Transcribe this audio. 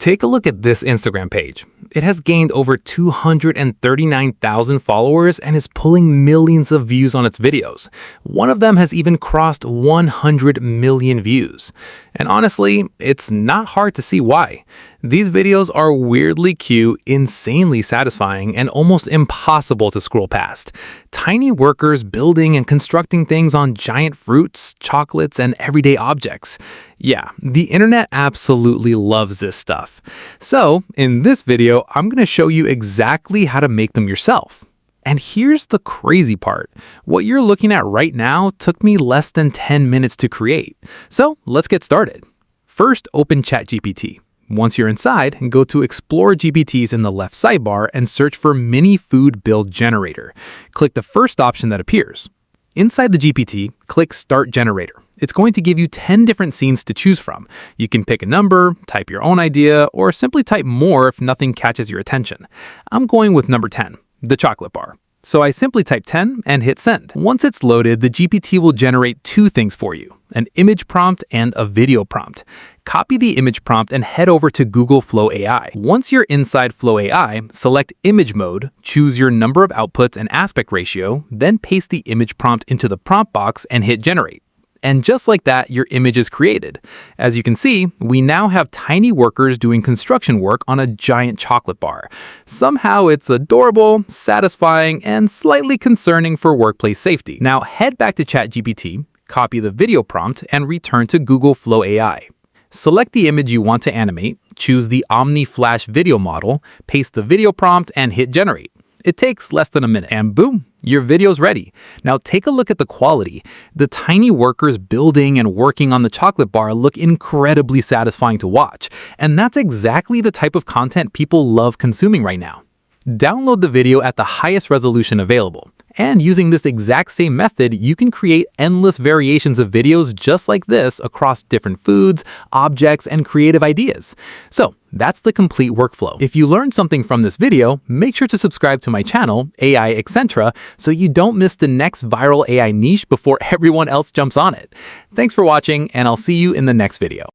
Take a look at this Instagram page. It has gained over 239,000 followers and is pulling millions of views on its videos. One of them has even crossed 100 million views. And honestly, it's not hard to see why. These videos are weirdly cute, insanely satisfying, and almost impossible to scroll past. Tiny workers building and constructing things on giant fruits, chocolates, and everyday objects. Yeah, the internet absolutely loves this stuff. So, in this video, I'm going to show you exactly how to make them yourself. And here's the crazy part. What you're looking at right now took me less than 10 minutes to create. So, let's get started. First, open ChatGPT. Once you're inside, go to Explore GPTs in the left sidebar and search for Mini Food Build Generator. Click the first option that appears. Inside the GPT, click Start Generator. It's going to give you 10 different scenes to choose from. You can pick a number, type your own idea, or simply type more if nothing catches your attention. I'm going with number 10, the chocolate bar. So I simply type 10 and hit send. Once it's loaded, the GPT will generate two things for you, an image prompt and a video prompt. Copy the image prompt and head over to Google Flow AI. Once you're inside Flow AI, select image mode, choose your number of outputs and aspect ratio, then paste the image prompt into the prompt box and hit generate. And just like that, your image is created. As you can see, we now have tiny workers doing construction work on a giant chocolate bar. Somehow it's adorable, satisfying, and slightly concerning for workplace safety. Now head back to ChatGPT, copy the video prompt, and return to Google Flow AI. Select the image you want to animate, choose the Omni Flash video model, paste the video prompt, and hit generate. It takes less than a minute, and boom, your video's ready. Now take a look at the quality. The tiny workers building and working on the chocolate bar look incredibly satisfying to watch, and that's exactly the type of content people love consuming right now. Download the video at the highest resolution available. And using this exact same method, you can create endless variations of videos just like this across different foods, objects, and creative ideas. So that's the complete workflow. If you learned something from this video, make sure to subscribe to my channel, AI Etc., so you don't miss the next viral AI niche before everyone else jumps on it. Thanks for watching, and I'll see you in the next video.